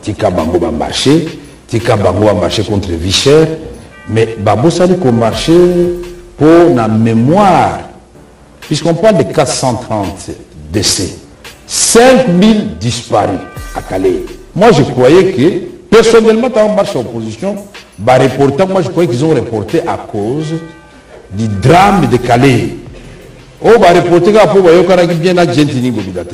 tika bango ba marché, tika bango ba marché contre vie chère, mais babo sali ko marché pour la mémoire, puisqu'on parle de 430 décès, 5000 disparus à Calais. Moi je croyais que, personnellement, dans la marche d'opposition, moi je croyais qu'ils ont reporté à cause du drame de Calais. Oh, bah reporter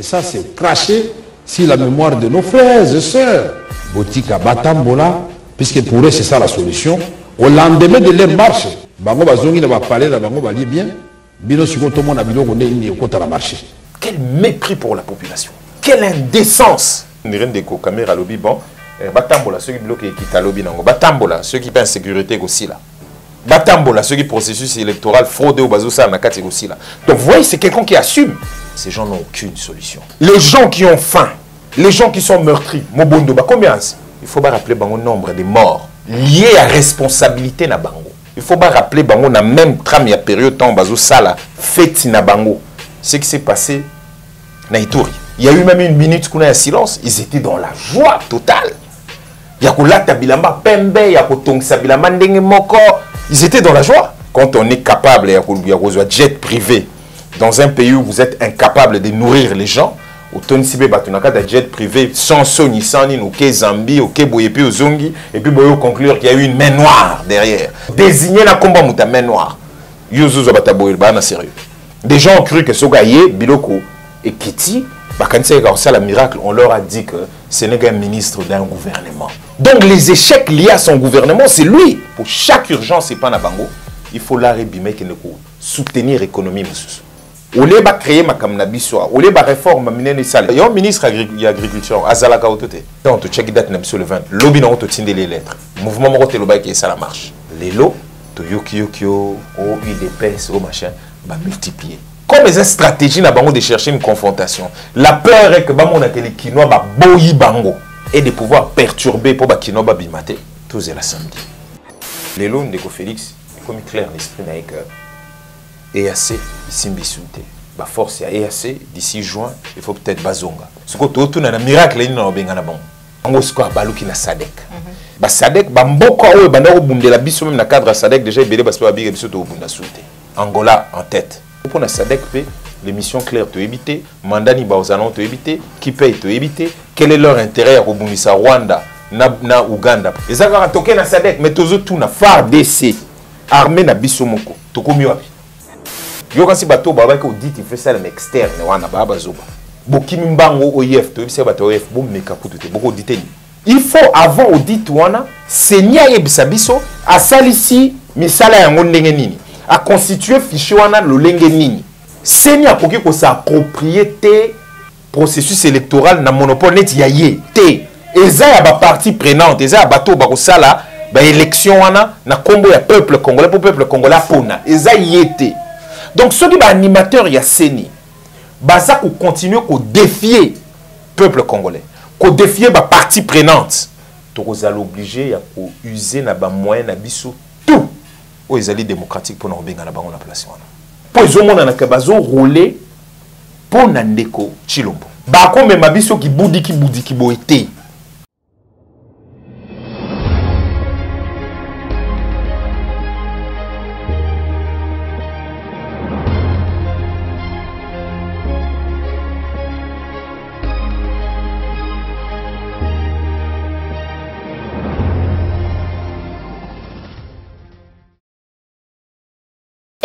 ça c'est cracher sur la mémoire de nos frères et sœurs. Botika Batambola, puisque pour eux c'est ça la solution. Au lendemain de leur marche, bango bazongi na ba parler na bango ba bien. Bino siko to mona bilo ko ne ko ta la marché. Quel mépris pour la population. Quelle indécence. Nirende ko caméra lobby bon. Batambola ceux qui bloquent qui ta lobby nango. Batambola ceux qui pas insécurité aussi là. Batambola ceux qui processus électoral fraude au bazo ça na kati aussi là. Donc vous voyez c'est quelqu'un qui assume. Ces gens n'ont aucune solution. Les gens qui ont faim, les gens qui sont meurtris, Mobondo ba combien? Il faut pas rappeler bango nombre de morts liés à responsabilité na bango. Il faut pas rappeler bango na même trame ya période temps bazo sala fête na bango. Ce qui s'est passé na Ituri. Il y a eu même une minute qu'on a un silence, ils étaient dans la joie totale. Yakulata bilamba pembe, yakotongsa bilamba ndenge moko, ils étaient dans la joie. Quand on est capable yakozwa jet privé dans un pays où vous êtes incapable de nourrir les gens, autant si batunaka da jet privé sans soni sans ni au Zambie, au Boyepi au Zongi et puis boyo conclure qu'il y a eu une main noire derrière. Désigner la combat muta main noire. Yuzuzo bataboyel bana sérieux. Des gens ont cru que Sogaye, Biloko et Kiti, quand c'est ça le miracle, on leur a dit que ce n'est qu'un ministre d'un gouvernement. Donc les échecs liés à son gouvernement, c'est lui. Pour chaque urgence, c'est pas Nabango. Il faut l'arrêter soutenir l'économie. Au lieu de créer ma kamnabisoa, au lieu de réforme, il y a un ministre de l'agriculture, Azalaka Otote. Quand tu check date sur le 20, lobby n'a pas tindé les lettres. Mouvement Morote Loba qui est ça la marche. Les lots, to Yokio, au UDPS, au machin, va multiplier. Comme les stratégies n'a pas de chercher une confrontation. La peur est que Bamon a les Kinois va boyi bango et de pouvoir perturber pour Kinois va bimate. Tout est la samedi. Les lots de Félix, comme clair l'esprit n'a que EAC, Simbisute. Ba force à EAC d'ici juin, il faut peut-être bazonga. Ce que tout na miracle ni na benga na bango. Bango square baluki na Sadek. Ba Sadek ba mboko o banda ko bundela biso même na cadre Sadek déjà belé ba so ba biso to bunda souté. Angola en tête. Pour la SADC, l'émission claire te éviter, Mandani Baozanon te éviter, qui paye te éviter, quel est leur intérêt à Robunisa, Rwanda, na Uganda. Les agents toqué na SADC, mais tous autres na FARDC, armée na Bissomoko, toko miwabi. Yo quand si bateau baba ko dit il fait ça l'externe, wana baba zoba. Bokimi mbango OIF, to bisa bateau OIF, bom meka kutu boko diteni. Il faut avant audit wana, senya yebisa biso, asalisi misala yango ndenge nini. A constituer fichier wana lolenge nini. Senya poki ko s'approprier te processus électoral na monopole net ya ye te. Eza ya ba partie prenante, eza ya bato ba ko sala ba élection wana na kombo ya peuple congolais pour peuple congolais pona. Eza yete. Donc ceux qui ba animateur ya seni baza ko continuer ko défier peuple congolais, ko défier ba partie prenante. To ko za l'obliger ya ko user na ba moyen na biso tout. Les alliés démocratiques pour nous rebenga na bango na place wana. Po ezomona na kabazo rouler pour Nandeko Chilombo. Ba ko mema biso ki budiki boete.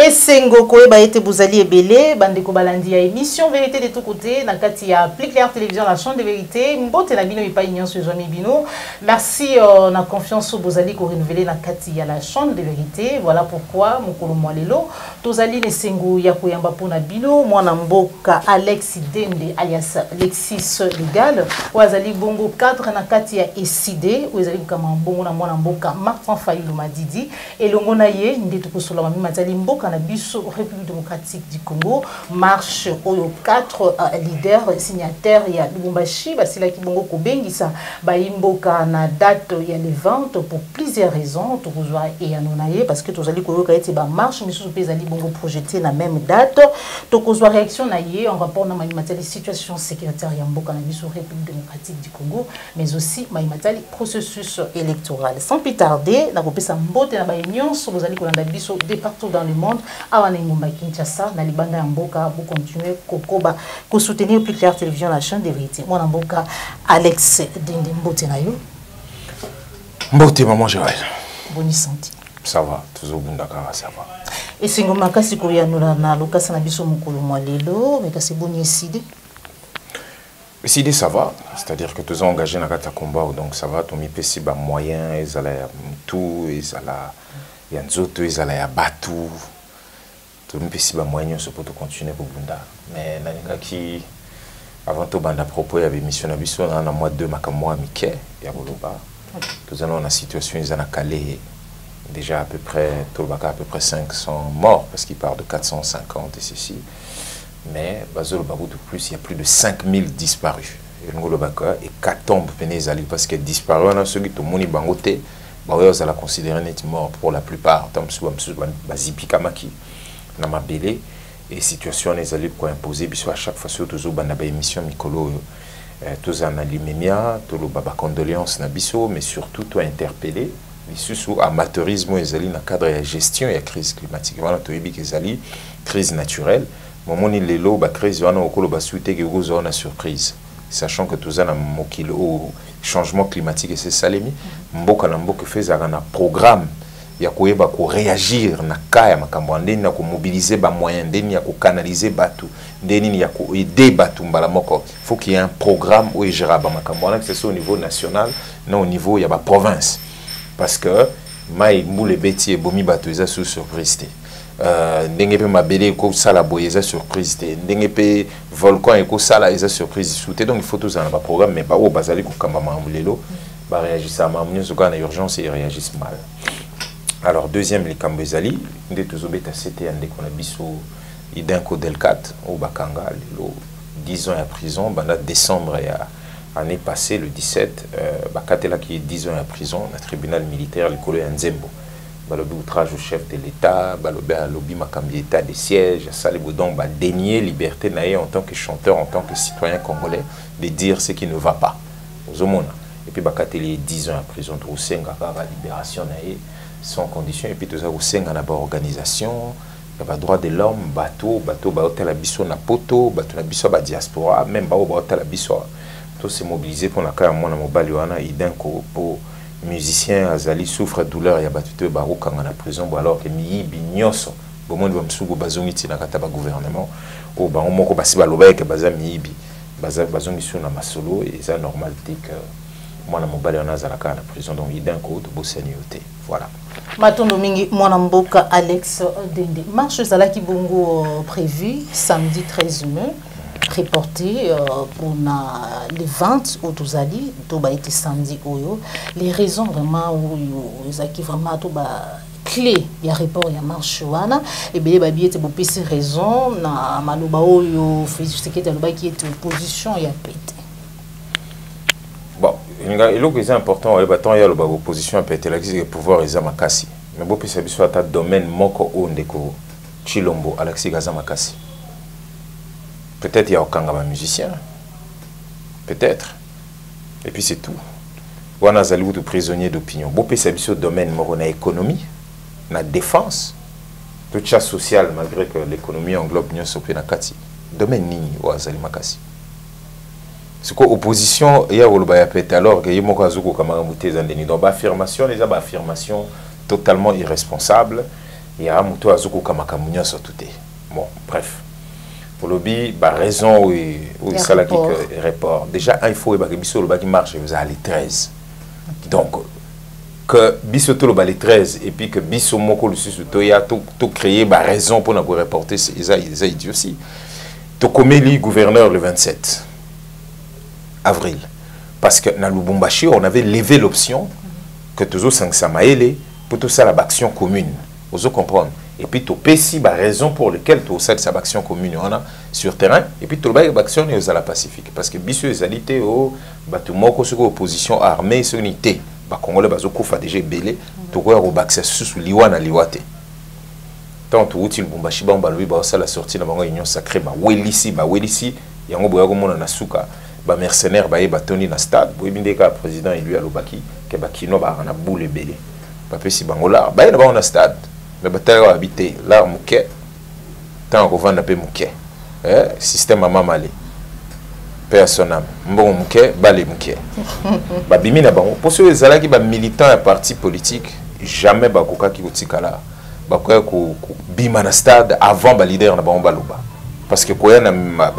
Sengo koeba ete bozali ebele bandeko balandi ya émission vérité de tout côté na kati ya Plus Clair télévision la chaîne de vérité mbote na bino epai nyonso ezwami bino merci na confiance au bozali ko renouveler na kati ya la chaîne de vérité. Voilà pourquoi mokolo mwalelo tozali ne sengo ya koyamba pona bino mwana mboka Alex Dende alias Alexis Legal wazali bongo cadre na kati ya ECD wazali kama bongo na mwana mboka Martin Fayulu Madidi elongo na ye ndetu kosola mami mazali mboka na biso République démocratique du Congo marche aux 4 leaders signataires ya Lubumbashi basila ki bongo ko bengisa ba imboka na date ya le 20 pour plusieurs raisons to kozwa et anonaye parce que tozali ko yoka ete ba marche misu pezali bongo projeté la même date to kozwa réaction na ye en rapport na matériel situation sécuritaire ya mboka na biso République démocratique du Congo mais aussi matériel processus électoral sans plus tarder na kopesa mbote na ba nyonso bozali kolanda biso de partout dans le monde awana ngomba Kinshasa na libanda ya mboka vous continuer kokoba ko soutenir Plus Clair Télévision la chaîne de vérité mwana mboka Alex Dende mbote na yo mbote maman Joël bonne santé ça va toujours bundaka ça va et singo makasi ko yanula na lokasa na biso mukulu mwa lelo mais kasi boni eside décidé ça va, c'est-à-dire que tous engagés dans le combat, donc ça va, tu mis pesi ba moyen, ils allaient tout, ils allaient yanzoto, ils allaient batou, tu mis pesi ba moyen sur pour continuer pour bunda. Mais nanga qui avant tout banda propos il y avait mission na biso na mois 2 makamwa mike ya boloba. Tous allons la situation ils en a calé déjà à peu près à peu près 500 morts parce qu'il part de 450 et ceci. Mais Bazolo Babou de plus, il y a plus de 5000 disparus. Et 4 tombes parce que disparus, on a ceux qui ont moni bangoté, on la considérer nettement pour la plupart. Tant que Bazipi Kamaki, Namabele, et situation les alliés pour imposer, à chaque fois, surtout dans émission Mikolo, tous en alimémia, tous les baba condoléances Nabiso, mais surtout, tout interpellé. Sous amateurisme, les alliés dans le cadre de la gestion et la crise climatique. Voilà, tout les alliés, crise naturelle. Moment ni lelo ba crise wana okolo ba souhaiter que vous avez une surprise sachant que tout ça au changement climatique et c'est salemi mboka na mboka fait un programme ya koyeba ko réagir na kaya makambo ndeni na ko mobiliser ba moyens ndeni ya ko canaliser batu ndeni ya ko aider batu mbala moko faut qu'il y ait un programme où gérera ba makambo que ce soit au niveau national non au niveau ya ba province parce que mai mbule beti bomi batu eza sous surprise ndenge pe mabele ko sala boyeza surprise te ndenge pe volcan ko sala eza surprise souté donc il faut tous en un programme mais ba o bazali ko kamba mamulelo ba réagir à mamunyo soka na urgence et réagissent mal. Alors deuxième les kambezali ndé tozobeta c'était ande ko na biso idenko delcat au bakanga lelo 10 ans à prison banda décembre ya année passée le 17 bakatela qui est 10 ans à prison na tribunal militaire le colo ya Nzembo. Balobi outrage au chef de l'État, balobi à lobby makambi état de siège, Salé Boudon va dénier liberté naïe en tant que chanteur, en tant que citoyen congolais, de dire ce qui ne va pas. Et puis bakateli 10 ans à prison de Roussenga, la libération naïe, sans condition, et puis tout ça Roussenga n'a pas organisation, il y a droit de l'homme, bateau, hôtel abisso na poto, bateau abisso ba diaspora, même hôtel abisso, tout s'est mobilisé pour la carrière mon mobile wana idenko pour musicien azali souffre de douleur ya batute baroka na prison alors que miyibi nyoso bomoni ba msugo bazongiti na kata ba gouvernement o ba moko basi baloba ke baza miyibi bazongi sur na masolo et ça normalité que mwana mobali wana azala na prison donc idin ko to bosani yote voilà matondo mingi mwana mboka Alex Dende marche zalaki bongo prévu samedi 13 mai reporté pour les ventes au Tozali, Toba été samedi oyo. Les raisons vraiment où ils vraiment Toba clé, il y a report, il y a marche wana et bien babi était pour ces raisons na maloba oyo fait ce qui était qui était opposition il y a pété. Bon, il est important il y a l'opposition a pété la crise pouvoir ils makasi. Mais bon puis c'est sur ta domaine moko ondeko Chilombo Alexis Gazamakasi. Peut-être il y a aucun musicien. Peut-être. Et puis c'est tout. On a des prisonniers d'opinion. Beaucoup c'est sur le domaine de l'économie, la défense, toute chasse sociale, malgré que l'économie englobe l'Union européenne. Domaine nini ou azali makasi. C'est quoi opposition il y a alors que yemo kazuko kamamuté zandeni donc affirmation les affirmation totalement irresponsable il y a muto azuko kamakamunya sotuté. Bon, bref. Pour le bi, raison où il s'est report. Déjà, il faut que biso le qui marche, vous allez 13. Donc, que biso tout le 13 et puis que biso moko le susu y a tout créé raison pour nous reporter, c'est idiot aussi. To commis gouverneur le 27 avril. Parce que dans Lubumbashi, on avait levé l'option que tous les 500 maélés pour tout ça la action commune. Vous comprenez? et puis tu si la raison pour laquelle tu as cette action commune sur terrain et puis tu as une action aux la Pacifique parce que biso les alités au batumoko sur opposition armée sur unité ba congolais bazoko fa déjà belé to ko ro bakse sous liwana liwate tant tout utile bombashi ba balobi ba ça la sortie na bango union sacrée ba welisi yango boya ko mona na suka ba mercenaire ba yeba toni na stade bo bindeka président élu alobaki ke ba kino ba na boule belé ba pesi bango là ba na ba na stade mais batala habité là muke tant ko vanda pe muke système à mamali personnel mbongo muke bale muke ba bimi na bango pour ceux ezalaki ba militants à parti politique jamais ba kokaki kotikala ba ko bima na stade avant ba leader na bango baloba parce que koya na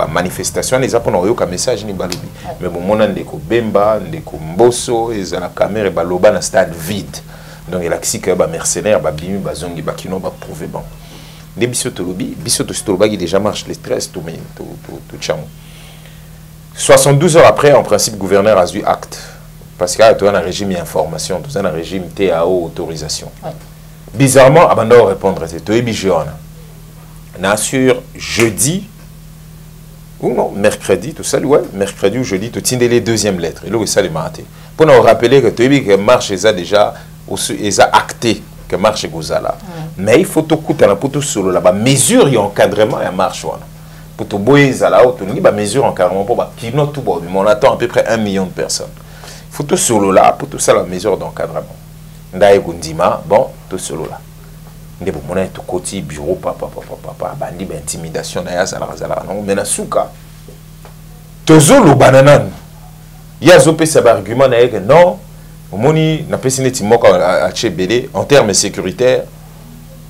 manifestation les apona oyoka message ni balobi mais bon mona ndeko Bemba ndeko Mboso ezala caméra baloba na stade vide donc il a qui que ba mercenaires ba bimi ba zongi ba kino ba prouver bon des biso tolobi biso to stoloba qui déjà marche les stress tout mais tout chamo 72 heures après en principe gouverneur a eu acte parce qu'il y a un régime d'information tout un régime TAO autorisation ouais. Bizarrement abandon répondre c'est toi bijoana n'assure jeudi ou non mercredi tout ça ouais mercredi ou jeudi tu tiens les deuxième lettre et là ça les maté pour nous rappeler que tu que marche ça déjà ils a acté que marche gozala mais il faut tout coûter pour tout solo là-bas mesure et encadrement et marche pour tout boyer ça là tu dis bah mesure encadrement pour bah qui not tout bon on attend à peu près 1 million de personnes il faut tout solo là pour tout ça la mesure d'encadrement ndaye kundima bon tout solo là ndebo mona tout côté bureau papa bandi ba intimidation na ya zala non mais na suka tozolo banana ya zo pesa ba argument na que non omoni na pesi neti moko a chebele en termes sécuritaires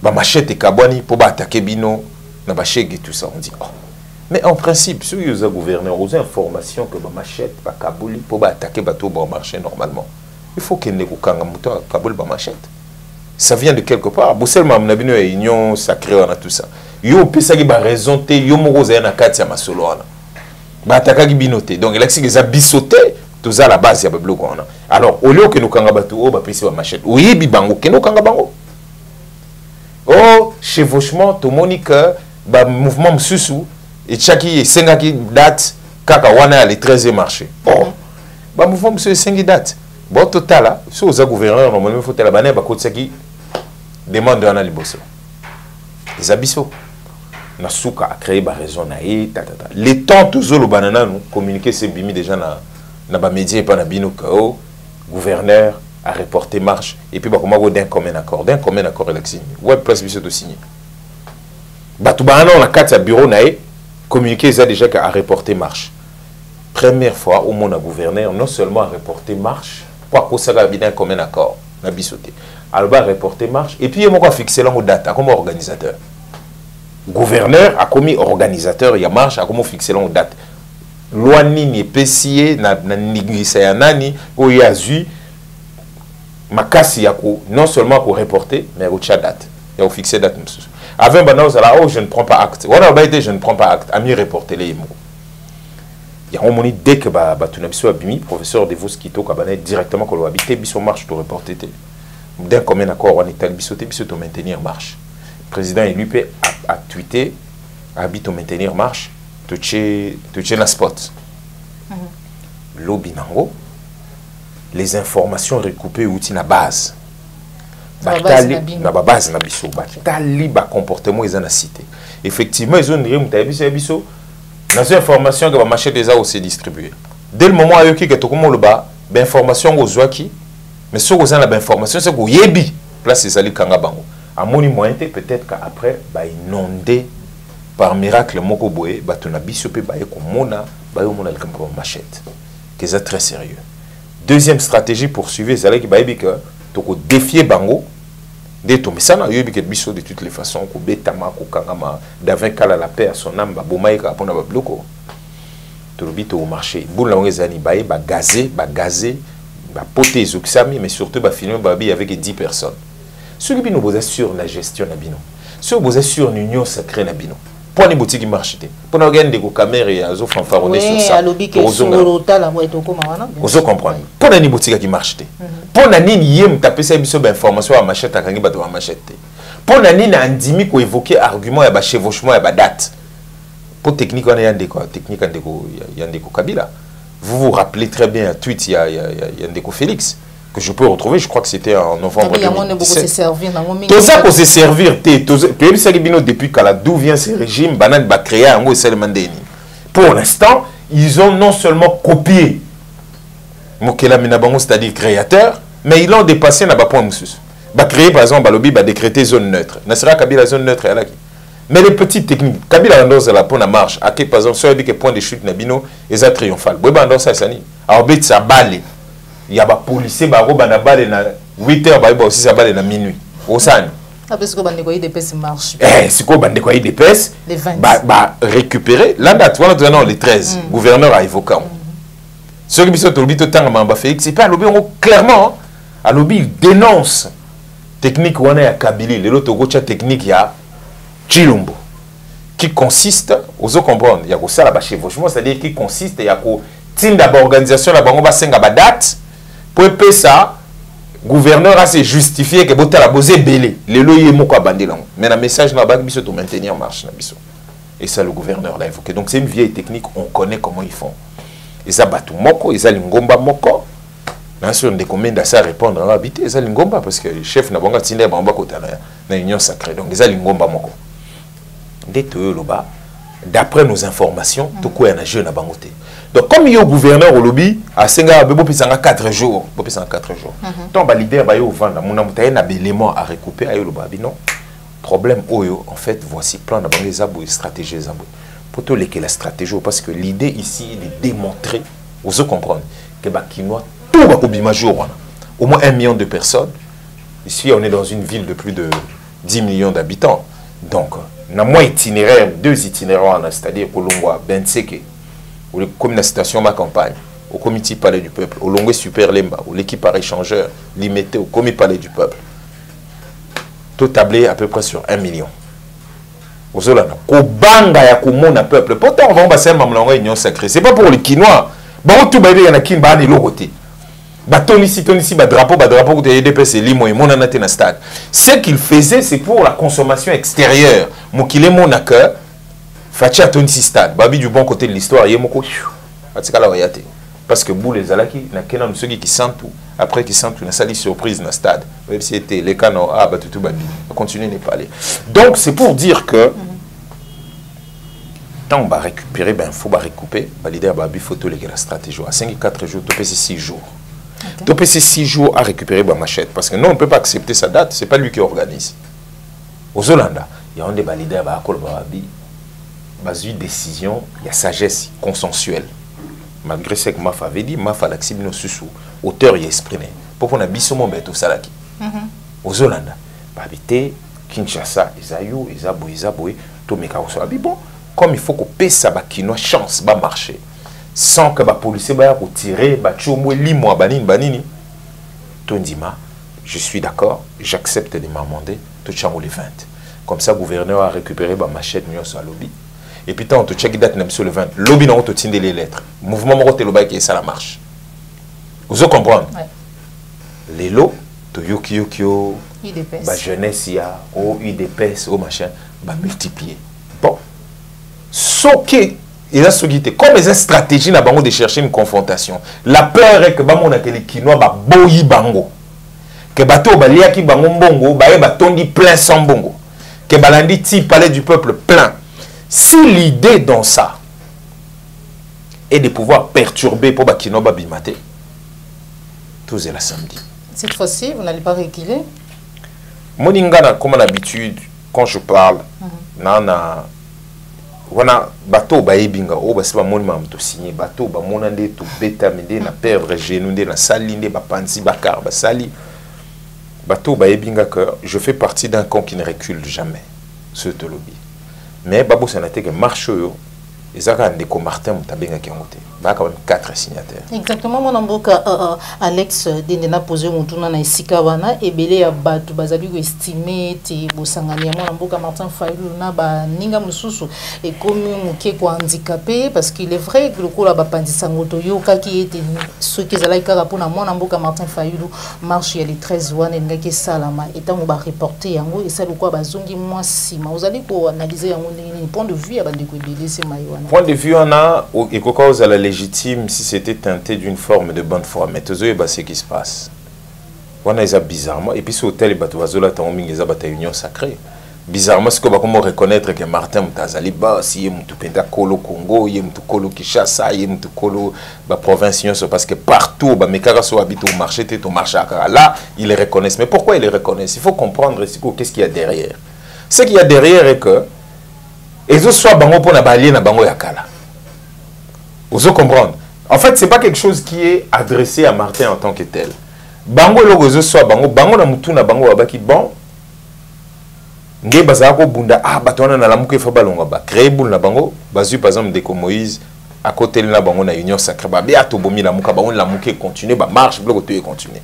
ba machette kabwani pour ba attaquer bino na ba chege tout ça on dit oh mais en principe si vous avez gouverneur aux informations que ba machette ba kabuli pour ba attaquer bateau bon marché normalement il faut qu'il ne kanga muto kabul ba machette ça vient de quelque part Boussel na bino et union sacrée on a tout ça yo pesa ki ba raison te yo moko za na kati ya masolo wana ba attaquer binoté donc il a que ça bisoté tout ça la base ya ba bloc on a alors au lieu que nous kanga bateau o ba pesi ba machette oui bibango que nous kanga bango oh chevauchement to monique ba mouvement msusu et chaki sengaki date kaka wana le 13e marché oh ba mouvement msusu sengi date bon total là si aux gouverneurs normalement faut la banane ba kotsaki demande wana liboso les abisso na suka a créé ba raison na les temps toujours le banana nous communiquer c'est bimi déjà na ba média pas na bino ko gouverneur a reporté marche et puis ba comment go d'un commun accord élection web presse biso to signé ba tout banana on a quatre bureau na communiquer ça déjà qu'a reporté marche première fois au monde gouverneur non seulement a reporté marche pour que ça va bien comme un accord na bisoté alors va reporter marche et puis il m'a fixé la date comme organisateur gouverneur a commis organisateur il y a marche a comment fixer la date loi nini pesier na nigisa ya nani o yazu makasi ya ko non seulement pour reporter mais au date il y a fixé date avant bana là oh je ne prends pas acte voilà ba été je ne prends pas acte à mieux reporter les mots. Il y a un moment dès que tu bimi professeur de vos quito kabane directement que l'habité biso marche to reporter d'un commun accord on est bisoté biso to maintenir marche président élu a tweeté habite maintenir marche to na spot lobinango les informations recoupées outil na base na base na biso batali ba comportement ils na cité effectivement ils ont dit biso dans une information que va marcher déjà aussi distribué dès le moment où il y a tout le bas information aux oaki mais ce qu'on a la information c'est que yebi place c'est ali kanga bango à mon moyen peut-être qu'après ba inondé par miracle moko boé ba tona bisope ba ko mona ba yo mona le kanga machette que c'est très sérieux deuxième stratégie poursuivre c'est là qui ba yebi que to ko défier bango de tomber ça na yobi que biso de toutes les façons ko betama ko kangama d'avant kala la paix à son âme ba bomaika pona ba bloko to lobito au marché boule la ngezani ba gazé ba poté zoksami mais surtout ba finir ba bi avec 10 personnes ceux qui nous posent sur la gestion na bino ceux qui sur l'union sacrée na bino pour les boutiques qui marchent pour nous gagner des caméras et azo fanfaronner sur ça vous comprenez pour les boutiques qui marchent pour na nini yem taper ça biso ba information à machette akangi ba to machette Pour nani na andimi ko évoquer argument ya ba chevauchement ya ba date. Pour technique on a technique Yandeko Kabila. Vous vous rappelez très bien un tweet Yandeko Félix que je peux retrouver, je crois que c'était en novembre 2017. Tout ça pour se servir, depuis d'où vient ce régime, Banan va créer un mot pour l'instant, ils ont non seulement copié Mokela Minabango, c'est-à-dire créateur, mais ils l'ont dépassé dans le point de vue. Va créer par exemple, Balobi va décréter zone neutre. Nasera Kabila zone neutre, mais les petites techniques, Kabila Andoz la pour la marche, à par exemple, sur le point de chute Nabino, ils sont triomphal. Bouba Andoz ça sani. Alors bête ça balle. Il y a des policiers qui ont na 8 heures, bah aussi ça balle na minuit. Au san. Ah parce que bande quoi des marche. C'est quoi bande quoi des pèses? Les 20. Bah récupérer la date voilà non les 13. Gouverneur a évoqué. Ceux qui sont au lobby temps Mamba Félix, c'est pas un lobby clairement. Un lobby il dénonce technique on est à Kabili, les autres gocha technique il y a Chilombo qui consiste aux comprendre il y a ça là-bas chez vous, c'est-à-dire qui consiste il y a team d'abord organisation la bango ba senga ba date pour payer ça gouverneur a se justifié que botta la bosé belé les loyers moko abandé là mais le message na ba biso to maintenir en marche na biso et ça le gouverneur l'a évoqué. Donc c'est une vieille technique, on connaît comment ils font. Et ça batu moko ils a lingomba moko bien sûr des combien d'assa répondre à habiter ils a lingomba parce que le chef na banga tinde bamba kota na union sacrée. Donc ils a lingomba moko d'après nos informations, tout quoi un jeune à Bangote. Donc comme il y a au gouverneur au lobby, à Senga, il y a 4 jours. Donc le leader va au vendre, mon amouté un élément à récupérer. Non, problème en fait voici plan de banque stratégie pour tout les que la stratégie parce que l'idée ici est de démontrer, vous comprendre que Bakinois tout va au moins 1 million de personnes. Ici on est dans une ville de plus de 10 millions d'habitants. Donc na moi itinéraire, 2 itinéraires, c'est-à-dire Kolongwa, Benseke, ou comme la station ma campagne, au comité palais du peuple, au Longwe Super Lemba, ou l'équipe par échangeur, limité au comité palais du peuple. Tout tablé à peu près sur 1 million. Au Zolana, au banga ya kumona peuple. Pourtant on va passer un moment union sacrée. C'est pas pour les Quinois. Bon tout baby y en a qui ba ni logoté. Ba ici, ba drapeau que EDPS et limo et mon anaté na stade. Ce qu'il faisait, c'est pour la consommation extérieure. Mokile mon cœur, fatia tonisi stade. Babi du bon côté de l'histoire, yemoko. Atikala wayate. Parce que boule les alaki, na kenan ceux qui sentent tout. Après qui sentent tout, na sali surprise na stade. Même si c'était les canons, ah bah tout babi. Continuez n'est pas aller. Donc c'est pour dire que tant on va récupérer, ben faut ba récupérer. Ba leader babi photo les la stratégie. À 5-4 jours, topé 6 jours. Donc c'est 6 jours à récupérer ma machette parce que non on ne peut pas accepter sa date, c'est pas lui qui organise. Aux Hollanda, il y a un débat leader à Kolbabi, base une décision, il y a sagesse consensuelle. Malgré ce que Mafa avait dit, Mafa l'accepte nos sous auteur y exprimé. Pour qu'on a bisomon beto salaki. Aux Hollanda, habiter Kinshasa, Isayu, Isaboué, tout meka au sol. Bon, comme il faut qu'on paie ça, qui n'a chance, va marcher. Sans que les policiers soient tirés, banini. Tondima, je suis d'accord, j'accepte de m'amender, tout le les 20. Comme ça, le gouverneur a récupéré ma machette à lobby. Et puis, tant que tu check date sur le 20, lobby n'a pas tindé les lettres. Mouvement Morote Loba qui est ça la marche. Vous comprenez? Les lots, to Yokio, la jeunesse, au UDPS, au machin, va multiplier. Bon. Sauf que il a sollicité comme les stratégies na bango de chercher une confrontation. La peur est que bamon na kele Kinois ba boyi bango. Que bato balia ki bango mbongo ba e batondi plein sans bongo. Que balandi ti palais du peuple plein. Si l'idée dans ça est de pouvoir perturber pour ba Kinois ba bimate, tout est la samedi. Cette fois-ci, vous n'allez pas reculer. Moningana comme d'habitude quand je parle nana wana bateau ba ebinga o ba seba moni mam to signer bateau ba monande to beta mende na perdre genou nde na salinde ba panzi ba car ba sali bateau ba ebinga que je fais partie d'un camp qui ne recule jamais ce te lobby mais babo sanate que marche yo Et ça, quand Ndeko Martin Mutabenga qui a monté, il y a quand même 4 signataires. Exactement, mon amboka Alex Dendena posé mon tour dans Sikawana et belé à Batu Bazabi estimé te Bosangania mon amboka Martin Fayulu na ba ninga mususu et comme muké ko handicapé parce qu'il est vrai que le ko la ba pandisa ngoto yoka qui était ce qui zala ikara pona mon amboka Martin Fayulu marche il y a les 13 wana ngaki salama et tant on va reporter yango et ça le ko bazongi moi si ma vous allez ko analyser yango ni point de vue ya bandeko belé c'est maïwana. Point de vue on a et quoi aux la légitime si c'était teinté d'une forme de bonne foi mais toujours bah ce qui se passe on a ça bizarrement et puis sur hôtel bato bazola tangomingi za bata union sacrée bizarrement c'est comment reconnaître que Martin Mutazali ba si yé mutu penda kolo Congo yé mutu kolo Kinshasa yé mutu kolo ba province parce que partout ba mekara so habite au marché t'es au marché là ils les reconnaissent mais pourquoi ils les reconnaissent il faut comprendre qu'est-ce qu'il y a derrière ce qu'il y a derrière est que et ce soit bango pour na balier na bango yakala. Vous comprendre. En fait, c'est pas quelque chose qui est adressé à Martin en tant que tel. Bango logo ce soit bango na mutu na bango abaki bon. Nge bazako bunda batona na lamuke fa balonga ba créer boule na bango bazu par exemple Ndeko Moïse à côté na bango na union sacrée ba bia to bomi lamuka bango lamuke continuer ba marche bloc to continuer.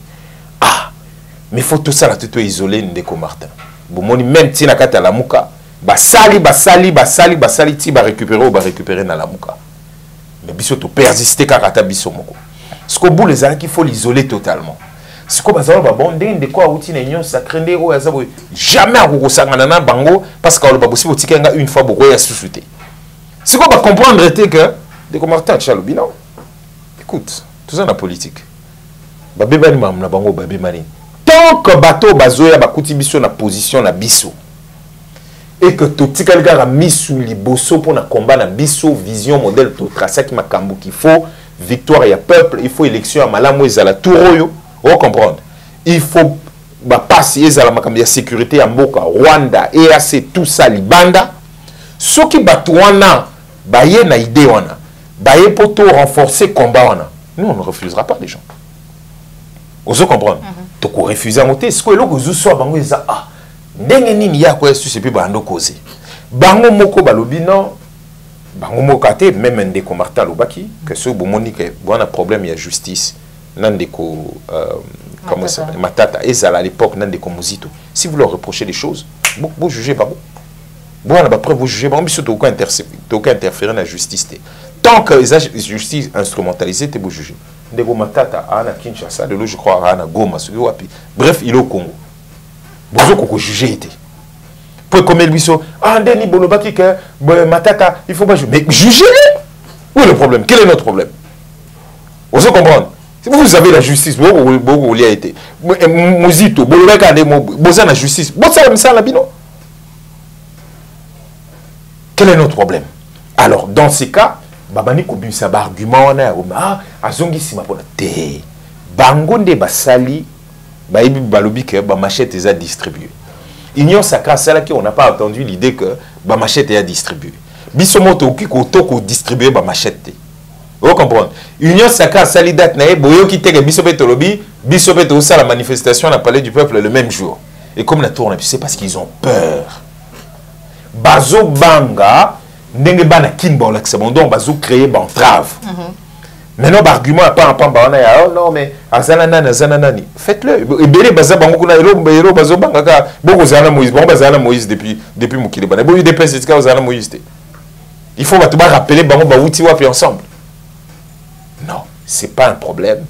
Mais faut tout ça là tout isolé Ndeko Martin. Bomoni même tina kata lamuka basali ti ba récupérer na lamuka. Mais biso to persister kakata biso moko. Ce qu'au bout les années qu'il faut l'isoler totalement. Ce qu'on va savoir bon de quoi outil union sacrée o yazabo jamais à sangana na bango parce qu'on va possible tikenga une fois beaucoup ya suscité. Ce qu'on va comprendre était que Ndeko Martin Chalobi non. Écoute, tout ça dans la politique. Ba bebani mam na bango ba bebani. Tant que bateau bazoya ba kuti biso na position na biso. Et que tout ce qui a mis sous les bossos pour combat na biso vision modèle tout tracé qui m'a cambo qu'il faut victoire et peuple il faut élection à malamu ezala touroyo on comprendre il faut passer ezala makambi ya sécurité ya mboka Rwanda EAC tout ça libanda ceux qui batouana baye na idée wana baye pour tout renforcer combat wana nous on ne refusera pas les gens on se comprendre donc on refuse à monter ce que le gozu soit bango eza ndenge nini ya ko esu sepi bando causer bango moko balobi non bango moko ate même Ndeko Martin lobaki que ce bomoni que bon problème il y a justice Ndeko comment ça Matata ezala à l'époque Ndeko Muzito si vous leur reprochez des choses vous jugez pas bon on a pas preuve vous jugez pas mais surtout aucun interférer dans la justice tant que la justice instrumentalisée te vous jugez Ndeko Matata ana Kinshasa de l'eau je crois ana Goma bref il est au Congo vous avez jugé été. Pour comme lui so Denis Bolobaki que Matata il faut pas juger. Mais jugez-les. Où est le problème? Quel est notre problème? Vous comprendre? Si vous avez la justice, vous y a été. Muzito, Bolobaki a des mots, vous avez la justice. Vous savez ça la bino. Quel est notre problème? Alors dans ces cas, babani ko bisa ba argument na azongi sima pona te. Bangonde basali Baïbi balobi que ba machette est distribuée. Union sacrée celle qui on n'a pas entendu l'idée que ba machette est distribuée. Bisomoto qui ko distribuer ba machette. Vous comprenez? Union sacrée celle date na boyo ki teke bisopeto lobi, bisopeto ça la manifestation à Palais du Peuple le même jour. Et comme la tourne, c'est parce qu'ils ont peur. Bazo banga ndenge bana kimba la c'est bon donc bazo créer ba entrave. Maintenant, l'argument n'est pas oh non, mais Azanani, faites-le. Et bien, Baza Bango, Hero Bazo Bangaka, beaucoup Zana Moïse, bon Bazana Moïse depuis Moukileba. Il y a des personnes qui ont Moïse. Il faut rappeler Bango Baouti Wapi ensemble. Non, ce n'est pas un problème.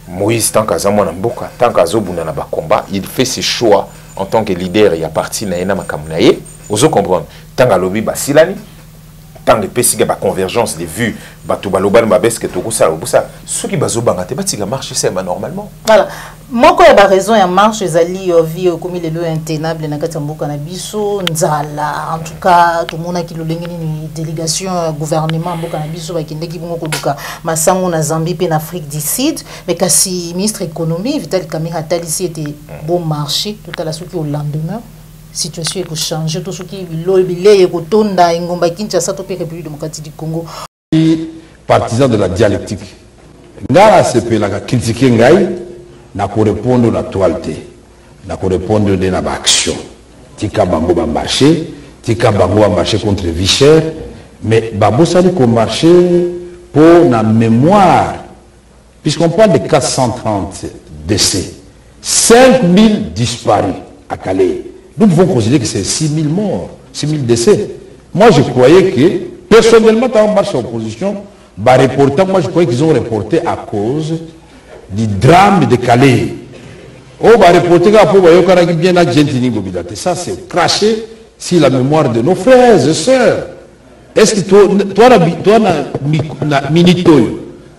Moïse, tant qu'Azamon Mboka, tant qu'Azobuna Naba combat, il fait ses choix en tant que leader et appartient à Ena Makamunaye. Vous comprenez? Tant qu'Alobi Basilani. Tant que pesiga ba convergence des vues bato baloban babes que tout ça ceux qui bazo bangate batiga marche c'est normalement voilà moko ya ba raison ya marche ezali vie comme les lieux intenable na kati mboka na biso nzala en tout cas tout mona ki lolenge ni délégation gouvernement mboka na biso bakindeki bongo koluka masango na Zambie pe na Afrique du Sud mais kasi ministre économie Vital Kamerhe atali était bon marché tout à la soki au lendemain situation est changer tout ce qui est kotonda ingomba Kinshasa to République démocratique du Congo partisan de la dialectique ngala sepe la critiquer ngai na ko répondre na toileté na ko répondre de na action tika bango ba marché contre vie chère Mais babosali qu'on marché pour la mémoire, puisqu'on parle de 430 décès, 5000 disparus à Calais. Nous pouvons considérer que c'est 6000 morts, 6000 décès. Moi, je croyais que, personnellement, quand on marche en opposition, moi, je croyais qu'ils ont reporté à cause du drame de Calais. Oh, reporter ça, c'est cracher sur la mémoire de nos frères et sœurs. Est-ce que toi,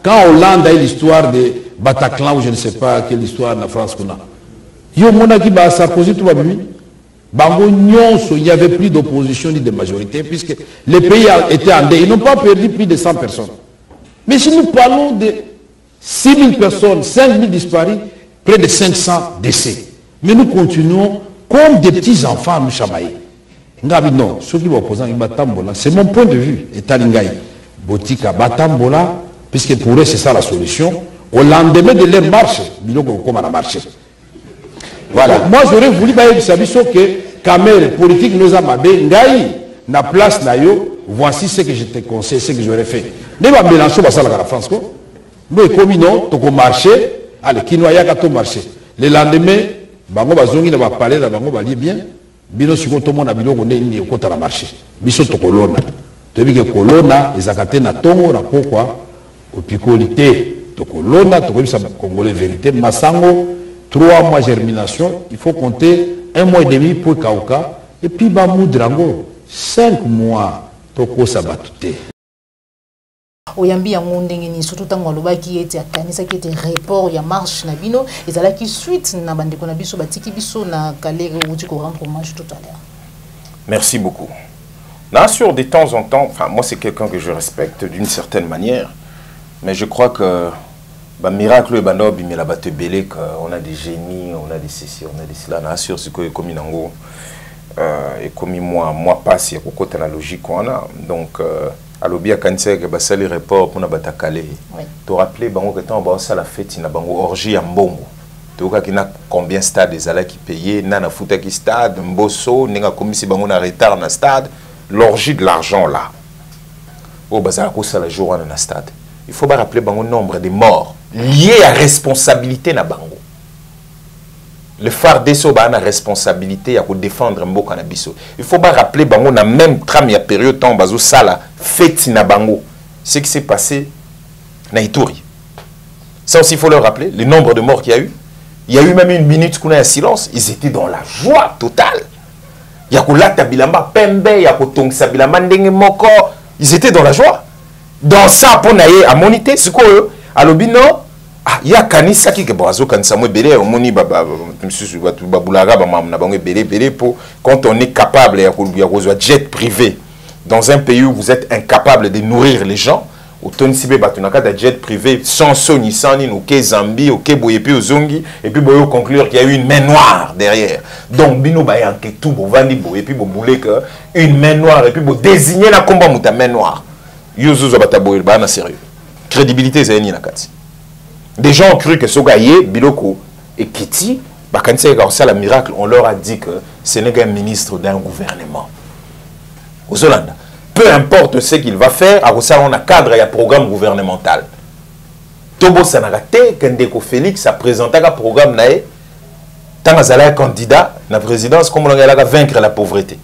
quand Hollande a eu l'histoire de Bataclan, ou je ne sais pas quelle histoire en France qu'on a, il n'y avait plus d'opposition ni de majorité, puisque les pays étaient en deuil. Ils n'ont pas perdu plus de 100 personnes. Mais si nous parlons de 6 000 personnes, 5 000 disparus, près de 500 décès. Mais nous continuons comme des petits enfants à nous chamailler. Non, ceux qui vont opposer Batambola, c'est mon point de vue. Et Talingaï, Botika Batambola, puisque pour eux c'est ça la solution. Au lendemain de leur marche, comme à la marche. Voilà. Moi j'aurais voulu que Kamer, politique, nous a mabé, Ngaï, na place nayo, voici ce que je te conseille, ce que j'aurais fait. Ne pas mélanger ça à la France. Nous, comme non, tu as marché, allez, qui noya qu'à marché. Le lendemain, bango bazongi na ba parler na bango bali bien. Bino siko to mona biloko nini okota na marché. Biso to kolona. To bi ke kolona ezakate na tongo na pokwa opikolité to kolona to ko bisa congolais vérité masango 3 mois germination, il faut compter 1 mois et demi pour kauka et puis ba mudrango 5 mois to ko sabatute. Oyambi yango ndenge ni surtout tango alobaki ete akanisa ki ete report ya marche na bino ezalaki suite na bandeko na biso batiki biso na Kalere uti ko rendre hommage tout à l'heure. Merci beaucoup. Là, sur de temps en temps, enfin moi c'est quelqu'un que je respecte d'une certaine manière, mais je crois que bah miracle et banob mais la batte belé qu'on a des génies, on a des ceci, on a des cela na sur ce que comme nango et comme moi passe il y a la logique qu'on a donc alobi akanisa que basali report pour na batakale to rappeler bango que tant ba ça la fête na bango orgie ya mbongo to ka kina combien stade ezala qui payer na futa ki stade mboso ninga komisi bango na retard na stade l'orgie de l'argent là au bazar ko ça la jour na stade il faut pas rappeler bango nombre de morts liés à responsabilité na bango le phare deso ba na responsabilité ya ko défendre mboka na biso il faut pas rappeler bango na même trame ya période temps bazo sala fête na bango ce qui s'est passé na Ituri ça aussi il faut leur rappeler le nombre de morts qu'il y a eu même une minute qu'on a un silence ils étaient dans la joie totale ya ko lata bilamba pembe ya ko tongsa bilamba ndenge moko ils étaient dans la joie dans ça pour naie à moniter ce que alobino ah ya kanisa ki ke bazo kanisa mo belé omoni baba monsieur babulaga ba mamna bango belé pour quand on est capable ya ko jet privé dans un pays où vous êtes incapable de nourrir les gens autant si be batunaka da jet privé sans soni sans ni ke Zambie au Kebo et puis aux Zongi et puis boyo conclure qu'il y a eu une main noire derrière donc bino ba yanke tout bo vandi bo et puis bo boulé que une main noire et puis bo désigner la combat muta main noire yuzuzo bataboy ba na sérieux crédibilité zeni na kati. Des gens ont cru que Sogaye, Biloko et Kiti, quand c'est la miracle, on leur a dit que ce n'est qu'un ministre d'un gouvernement. Aux Hollande, peu importe ce qu'il va faire, à ça on a cadre et un programme gouvernemental. Tobo Sanagate, Kendeko Félix a présenté un programme naé, tant que un candidat à la présidence, comme on a vaincre la pauvreté.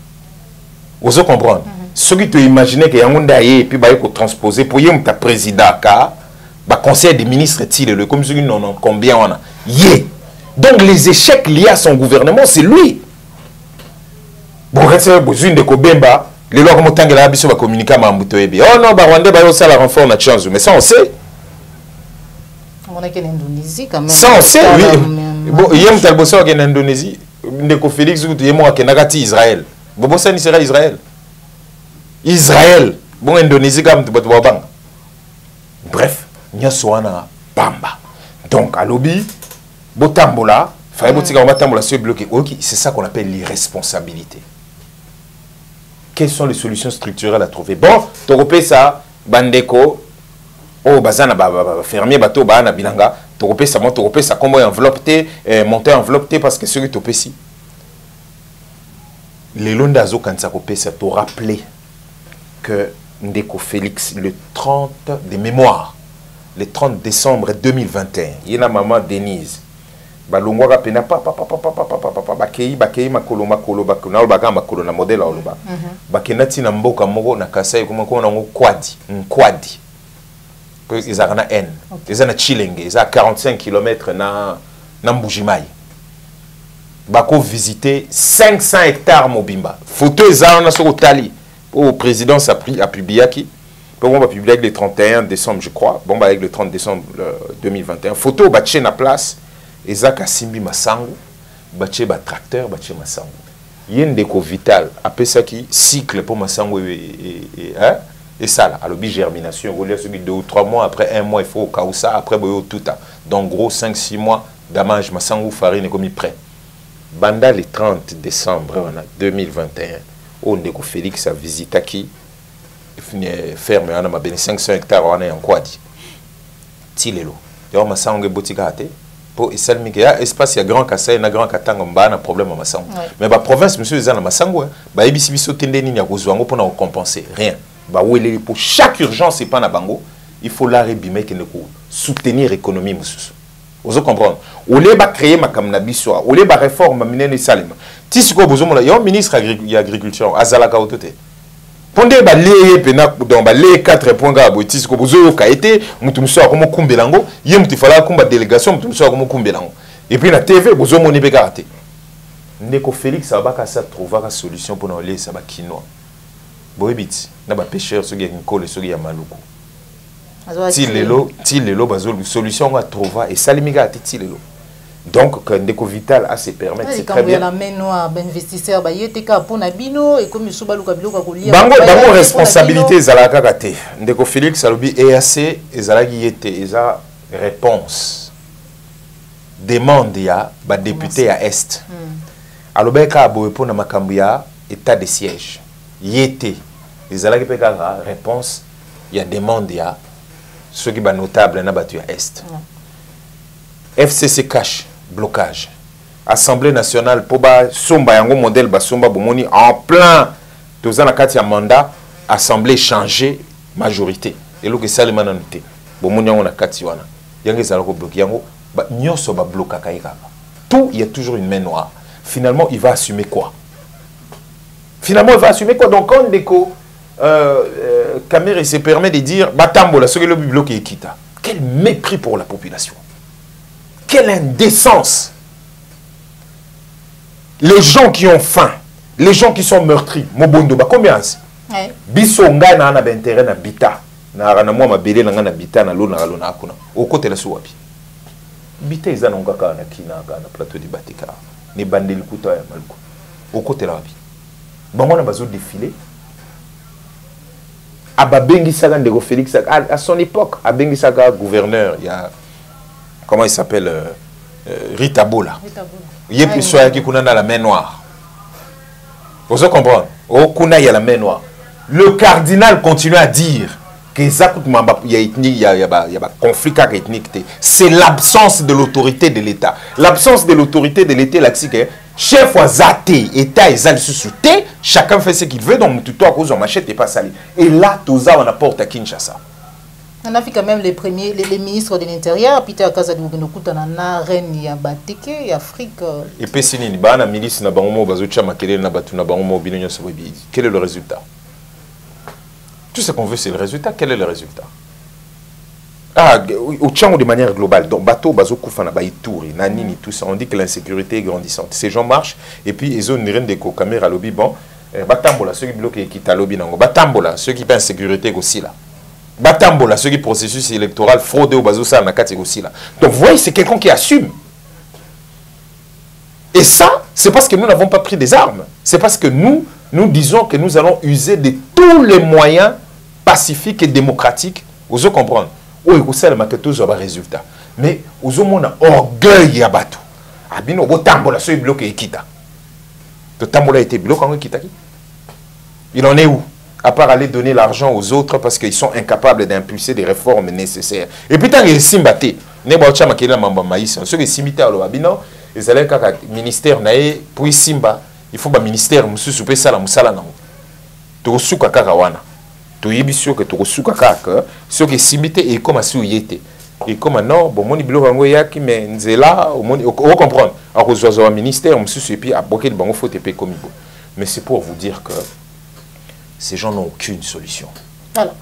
Vous comprenez? Ceux qui te imaginent qu'il y a un daïe et puis il faut transposer pour y avoir un président car bah conseil des ministres est-il le comme ceux qui n'ont combien on a yé donc les échecs liés à son gouvernement c'est lui bon c'est besoin de Kobemba les lois comme tant que la biso va communiquer ma mbuto ebi oh non bah Rwanda bah ça la renfort na chance mais ça on sait on a qu'en Indonésie quand même ça on sait oui bon hier m'tal bosso en Indonésie ndeko Félix ou yemo akenagati Israël bobo ça ni sera Israël bon Indonésie comme tu bang bref Nyaswana Bamba. Donc, à l'obi, Botambola, c'est ça qu'on appelle l'irresponsabilité. Quelles sont les solutions structurelles à trouver? Bon, tu repères ça, Bandeko, oh, Bazana, fermier, bateau, Bana, Bilanga, tu repères ça, comment enveloppé, monter enveloppé, parce que celui qui te ici. Les Londazo, quand ça repère ça, te rappeler que Ndeko Félix le 30 de mémoire, le 30 décembre 2021. Il y a maman Denise. Balongwa pena papa bakei makolo bakona baga makolo na modèle oloba. Bakena tina mboka moko na Kasai kuma na ngo kwadi. Que ils a na N. Ils na Chilenge, ils a 45 km na Mbujimai. Bako visiter 500 hectares Mobimba. Photo eza na soko tali. Au président a publié qui bon va publier le 31 décembre je crois. Bon avec le 30 décembre 2021. Photo bache na place. Ezaka simbi masango, bache ba tracteur, bache masango. Yendeko vital, après ça qui cycle pour masango et ça là, alors germination, on dit 2 ou 3 mois, après 1 mois il faut au ça, après boyo tout ça. Donc gros 5-6 mois damage masango farine comme prêt. Banda le 30 décembre 2021, on ndeko Félix a visité qui ferme on a ma 500 hectares on est en quoi dit. Tilelo. Yo masango botika ate. Pour il y a espace, il y a grand Kassai, il y a grand Katanga, il y a un problème à Massango. Mais la province, monsieur, il y a un Massango, il y a pour compenser. Rien. Pour chaque urgence, c'est pas na bango, il faut l'arrêt bimé qui ne soutenir l'économie, monsieur. Vous comprenez? Au lieu de créer ma kamnabiso, au lieu de réforme, il y a un ministre de l'agriculture, Azalaka Otote. Pendant les 4 points gabotis ko bozo kaité mutumso akomo kumbelango ye mutifala kumba délégation mutumso akomo kumbelango et puis la TV bozo moni be karaté ndeko Félix abaka sa trouver la solution pour les ça ba kinoa boyebiti na ba pêcheur so gien kole so ya maluku ti lelo bazo solution à trouver et salimika ti lelo. Donc, quand Ndeko Vital a se permettre, c'est très bien. La main noire, investisseur, bah il était pour Nabino et comme Yusuba Lukabilo Kakulia. Bango responsabilité Zalaka Kate. Ndeko Félix Alobi EAC et Zalaki yete eza réponse. Demande ya ba député à Est. Alobeka aboye pour na makambia état de siège. Yete Zalaki peka réponse ya demande ya ceux qui ba notable na batu à Est. FCC cash blocage. Assemblée nationale pour ba somba yango modèle ba somba bomoni en plein tozana kati ya mandat assemblée changer majorité et lo que salima na nté bomoni yango na kati wana yango ezala ko bloquer yango ba nyoso ba bloquer kaika tout il y a toujours une main noire. Finalement il va assumer quoi? Donc quand Ndeko Kamere se permet de dire batambola ce que le bloquer kita. Quel mépris pour la population. Quelle indécence! Les gens qui ont faim, les gens qui sont meurtris, Mobondo, combien c'est? Biso nga na intérêt na bita, na moi ma belé na bita na lona akuna. Au côté la souapi. Bita izana ngaka na kina na plateau de Batika. Ni bandeli kuto ya maluko. Au côté la wapi. Bango na bazo défilé. Ababengi saga Ndeko Félix à son époque, abengi saga gouverneur, il y a comment il s'appelle Rita Bola. Il y a plus soya qui kuna dans la main noire. Vous comprenez? Au kuna il y a la main noire. Le cardinal continue à dire que il y a conflit ethnique. C'est l'absence de l'autorité de l'État. L'absence de l'autorité de l'État, c'est chef Zate, État et Zal sous-souté, chacun fait ce qu'il veut, donc tout à cause on machette et pas sali. Et là, tout ça on apporte à Kinshasa. On a vu quand même les ministres de l'Intérieur, Peter Kazadoukouta, Nana, Reine, Yabateke, Afrique. Et puis, si nous avons milice, nous avons quel est le résultat? Tout ce qu'on veut, c'est le résultat. Quel est le résultat? Ah, au Tchang, de manière globale, donc, bateau, bazo, koufana, baïtouri, nanini, tout ça, on dit que l'insécurité est grandissante. Ces gens marchent, et puis, ils ont une reine de caméra, lobby, bon, batambola, ceux qui bloquent, qui t'a lobby, batambola, ceux qui paient insécurité aussi là. Batambola, ceux qui processus électoral fraudé au bazo, ça, na kati aussi là. Donc, vous voyez, c'est quelqu'un qui assume. Et ça, c'est parce que nous n'avons pas pris des armes. C'est parce que nous disons que nous allons user de tous les moyens pacifiques et démocratiques. Vous comprenez? Oui, vous savez, tous les résultats. Mais vous avez un orgueil à battre. Abino, vous tambola, ceux qui bloquent Ekita. Le tambola a été bloqué en Ekita. Il en est où? À part aller donner l'argent aux autres parce qu'ils sont incapables d'impulser des réformes nécessaires. Et puis, tant qu'ils sont battus, ceux qui sont battus, ils allaient au ministère, pour Simba, il faut un ministère, monsieur Soupé Sala Moussala. Tout sous Kakawana. toyebi sûr que tokosuka kaka soki simité et comme asi oyete et comme non bon moni bilo bango yaki mais nzela on comprendre à cause de ministère monsieur et puis à bloquer le bango faut TP comme il mais c'est pour vous dire que ces gens n'ont aucune solution. Alors.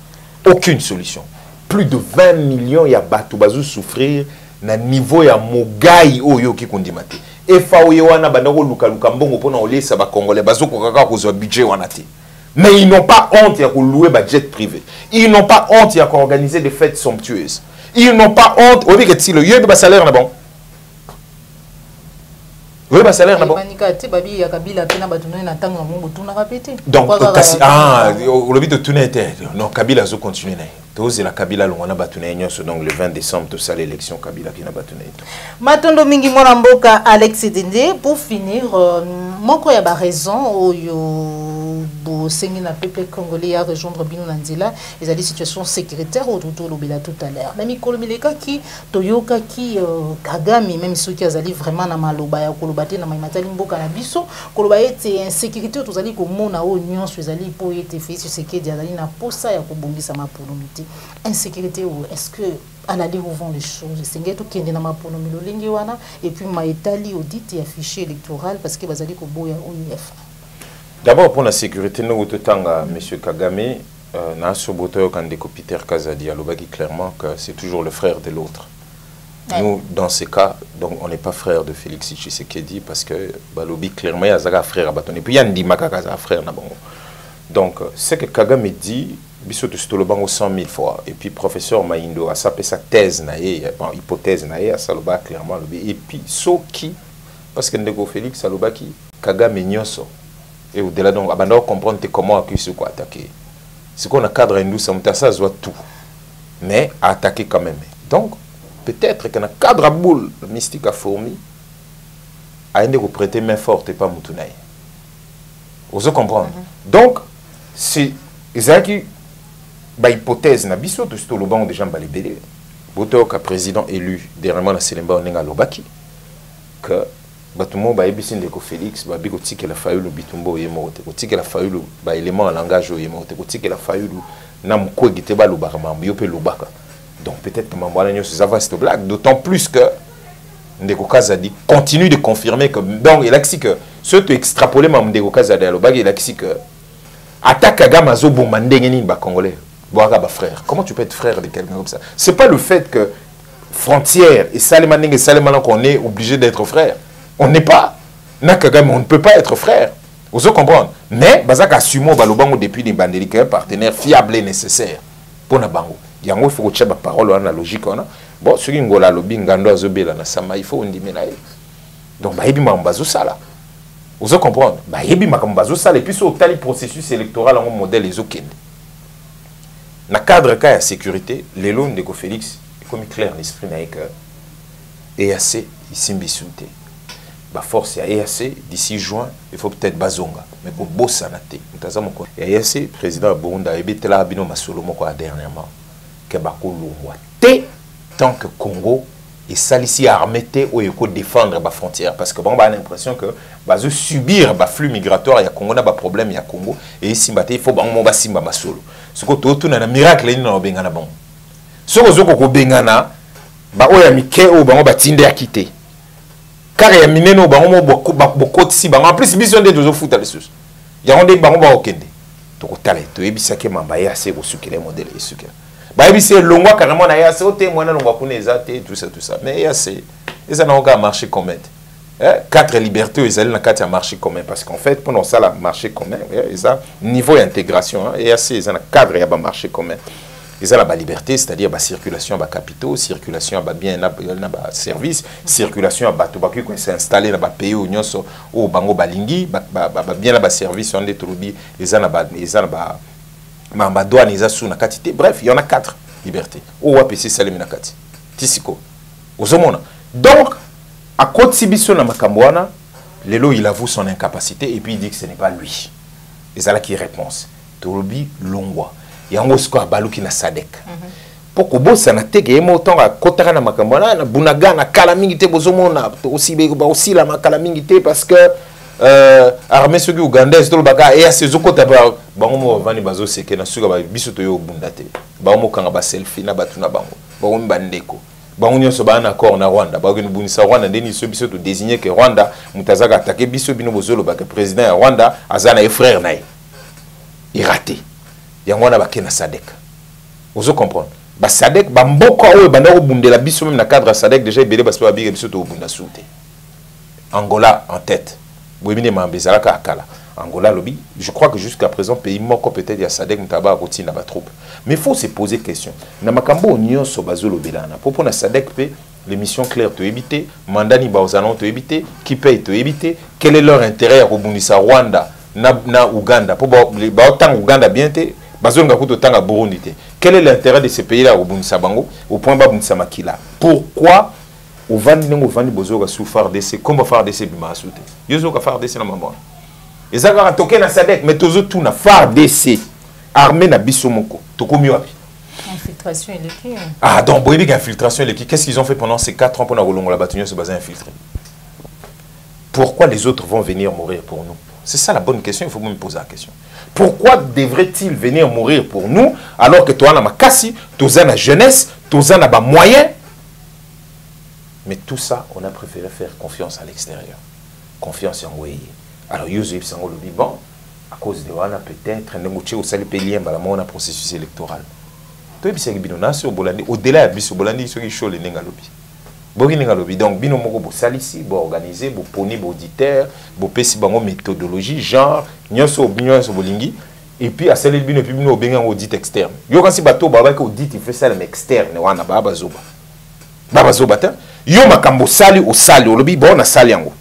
Aucune solution. Plus de 20 millions ya bato bazo souffrir na niveau ya mogai oyo ki kondimate. Et faouye wana bandako luka mbongo pona olesa ba congolais bazo kokaka ko budget wana te. Mais ils n'ont pas honte ya ko louer ba jet privé. Ils n'ont pas honte ya ko organiser des fêtes somptueuses. Ils n'ont pas honte au que si le yeux ba salaire na bon. Oui, bah salaire d'abord. Donc, au lobby de tourner non, Kabila a continué. Tous la Kabila l'on a battu donc le 20 décembre tout ça l'élection Kabila qui n'a battu. Matondo mingi mwanamboka Alex Dende pour finir moko ya ba raison oyo bo sengi na peuple congolais à rejoindre Bino Nandila et a des situations sécuritaires autour lobela tout à l'heure. Na mikolo mileka ki toyoka ki Kagame même ceux qui azali vraiment na maloba ya koloba te na matali mboka na biso koloba ete insécurité tozali komona o nyonso ezali po ete fisi sekedi azali na posa ya kobongisa mapolomité insécurité ou est-ce que analyser où vont les choses c'est que tout qui est dans ma ponomilo lingi wana et puis maitali audit et affiché électoral parce que bazali ko boya OIF. D'abord pour la sécurité nous totanga monsieur Kagame na soboto kandeko Peter Kazadi alobaki clairement que c'est toujours le frère de l'autre. Nous, dans ces cas, donc, on n'est pas frère de Félix Tshisekedi parce que Balobi clairement il y a un frère à bâtonner. Puis il y a un Makaka frère na bango. Donc ce que Kagame dit, biso to stolobango 100 000 fois. Et puis professeur Maindo a sapé sa thèse naé, bon, hypothèse naé, à Saloba clairement. Et puis so qui, parce que Ndeko Félix Saloba qui Kagame nyoso. Et au-delà donc, abandon comprendre comment accuser quoi attaquer. C'est qu'on a cadre hindou, ça se voit tout, mais à attaquer quand même. Donc peut-être qu'on a cadre à boule, le mystique a fourmi, à une prêter main forte et pas moutunaï. Vous comprenez? Donc, c'est Isaki, bah, hypothèse, na biso, tout ce le banc de gens balibélé. Boto, ka président élu, dernièrement, la Sélemba, on est à l'Obaki, que, bah, tout le monde, bah, Ebisin de Félix, bah, bigoti, qu'elle a fallu le bitumbo, yemote, bigoti, qu'elle a fallu le, bah, élément en langage, yemote, bigoti, qu'elle a fallu le, namko, giteba, le barman, biope, le baka. Donc peut-être que Mamboala ça va cette blague, d'autant plus que Ndeko Kazadi continue de confirmer que donc il a dit que ceux qui extrapoler Ndeko Kazadi à l'obag il a dit que attaque Kagame azo bomandé ngeni ba congolais boaka ba frère. Comment tu peux être frère de quelqu'un comme ça? C'est pas le fait que frontière et Salemandeng et Salemana qu'on est obligé d'être frère. On n'est pas. Na Kagame on ne peut pas être frère. Vous comprenez? Mais bazaka assumo balobango depuis les bandeli que partenaire fiable et nécessaire pour na bango. Il y a un faut que la parole en logique on a bon ce qui ngola lobi ngando azobela na sama il faut ndimela donc ba yebi mambazo sala vous comprenez ba yebi makambazo sala et puis sur tali processus électoral en modèle les okende na cadre cas de sécurité les lois de Félix comme clair l'esprit na que EAC isimbisunte ba force ya EAC d'ici juin il faut peut-être bazonga mais pour bossa na te mutazamo ko EAC président Bonda ebetela bino masolo moko dernièrement que tant que Congo et Salissi armé ou éco défendre la frontière parce que bon on a l'impression que va subir le flux migratoire il y a Congo n'a pas problème il y a Congo et ici il faut bon on va simba masolo ce que tout na miracle ni na bengana bon ce que zo ko bengana ba o ya mike o ba on ba tinde a quitter car ya mineno ba on beaucoup ici ba en plus mission de zo futa les sous ya on de ba on ba okende to ko tale to ebisa ke mamba ya se ko sukele modèle et sukele bah c'est longwa carrément na ya c'est au témoin na longwa kuneza te tout ça mais ya c'est et ça n'a aucun marché commun quatre libertés ils allaient dans quatre marché commun parce qu'en fait pendant ça la marché commun ils a niveau d'intégration et c'est un cadre ya ba marché commun ils ont la liberté c'est-à-dire ba circulation ba capitaux circulation ba bien na ba service circulation ba tobaku ko s'installer na ba pays ou nyonso ou bango balingi ba bien na ba service on est trop dit ils ont ba Mamba douane sous na katité bref il y en a 4 libertés ou APC Salemi na kati tisiko ozomona donc à côté sibiso na makambwana lelo il avoue son incapacité et puis il dit que ce n'est pas lui et ça là qui réponse tolobi longwa yango siko baluki na Sadek poko bossa na teke emo tonga kotaka na makambwana na bunaga na kala mingi te bozomona aussi la makala mingi te parce que armée ceux qui ougandaise tout le baga et à ces autres côtés bango mo vani bazo seke na suka ba biso to yo bundate bango mo kanga ba selfie na batuna bango bango mbandeko bango nyonso ba na accord na Rwanda bango ni bunisa Rwanda ndeni so biso to désigner que Rwanda mutazaka attaquer biso bino bozolo ba que président ya Rwanda azana e frère nae iraté yango na ba kena SADC ozo comprendre ba SADC ba mboko oyo banda ko bundela biso même na cadre SADC déjà belé ba so ba biso to bunda souté Angola en tête. Angola lobby, je crois que jusqu'à présent pays moko peut-être il y a SADC mutaba roti na ba troupe. Mais faut se poser question. Na makambo union so bazolo belana. Pour na SADC pe les missions claires to éviter, mandani ba ozanon to éviter, qui paye to éviter, quel est leur intérêt à rebondisa Rwanda na Ouganda pour ba autant Ouganda bien té bazolo ngakuto tanga Burundi té. Quel est l'intérêt de ces pays là rebondisa bango au point ba bundisa makila. Pourquoi au vandi bozo sous FARDC comme FARDC bima souté yozo ka FARDC na maman ezaka toke na SADC mais tozo tout na FARDC armée na biso moko tokomi wapi infiltration et l'équipe ah donc boyebi ka infiltration et l'équipe qu'est-ce qu'ils ont fait pendant ces 4 ans pour na rolongola batunyo se baser infiltré pourquoi les autres vont venir mourir pour nous c'est ça la bonne question il faut me poser la question pourquoi devrait-il venir mourir pour nous alors que toi na makasi toza na jeunesse toza na ba moyens. Mais tout ça, on a préféré faire confiance à l'extérieur. Confiance en Weye. Alors, Yosef Sango le dit, bon, à cause de Wana, peut-être, on a un processus électoral. Au-delà de Bisso Bolandi, ceux qui sont les Nengalobi. Donc, bino moko bo salisi, bo organiser, bo poni, bo auditeur, bo pesi bango méthodologie, genre, nyonso bolingi, et puis à celle bino, puis bino benga audit externe. Yo quand si bateau, baba que audit, il fait ça l'externe, wana baba zoba. Baba zoba ta. Yo makambo sali au sali au lobby bon na sali yango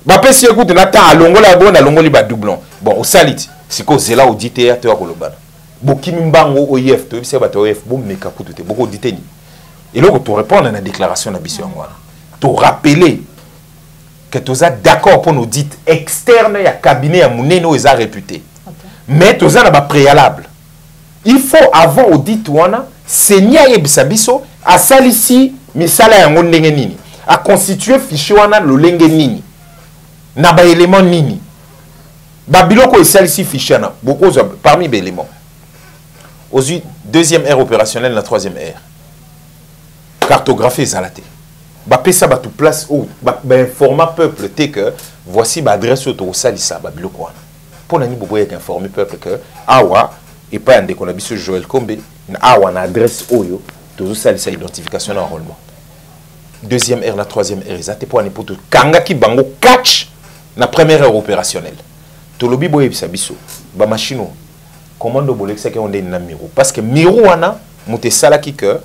ba pesi écoute na ta longola bon na longoli ba doublon bon au salit siko zela auditer to akolobana bokimi mbango OIF to bise ba to OIF bon meka kutu te boko auditer ni et là to répondre na déclaration na biso yango to rappeler que toza d'accord pour nous dit externe ya cabinet ya munene o eza réputé mais toza na ba préalable il faut avant audit wana senya yebisa biso a salisi misala yango ndenge nini a constituer fichier wana lolenge nini na ba élément nini ba biloko esalisi fichier na beaucoup parmi les éléments aux deuxième ère opérationnelle la troisième ère cartographie ezalate ba pesa ba tout place ou ba informa peuple té que voici ba adresse au salisa ba biloko wana pour nani bobo yek informer peuple que awa et pas ande kona biso Joël Kombe na awa na adresse oyo toujours ça c'est identification enrôlement deuxième ère la troisième ère ezate pour ani poto kanga ki bango catch na première ère opérationnelle to lobi boye bisa biso ba machine commando bolexa ke onde na miro parce que miro wana mote sala ki que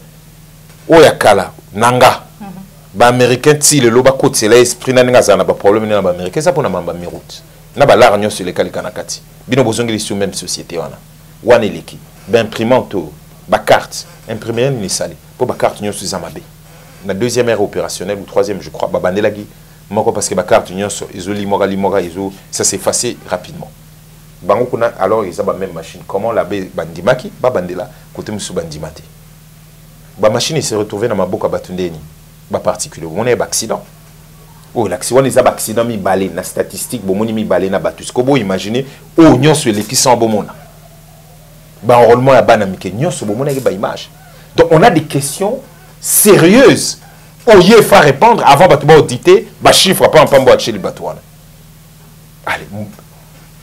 oya kala nanga ba américain ti le loba côte c'est là esprit na nga za na ba problème na ba américain ça pour na mamba miro na ba larnyo sur les kalika kati bino bozongeli sur même société wana eleki ba imprimante ba carte imprimer ni sali pour ba carte nyo sur zamabe na deuxième ère opérationnelle ou troisième je crois ba bandelagi moko parce que ba carte nyo sur izoli mora izo ça s'est effacé rapidement bango kuna alors ils ont ba même machine comment la bandimaki ba bandela côté musu bandimate ba machine s'est retrouvée dans maboka batundeni ba particulier on est ba accident oh l'accident les ba accident mi balé na statistique bomoni mi balé na batus ko bo imaginer oh nyo sur les qui sont bomona ba enrôlement ya bana mike nyonso bomona ke ba image donc on a des questions sérieuses au lieu de répondre avant ba tuba auditer ba chiffre pas en pambo acheter les batouana allez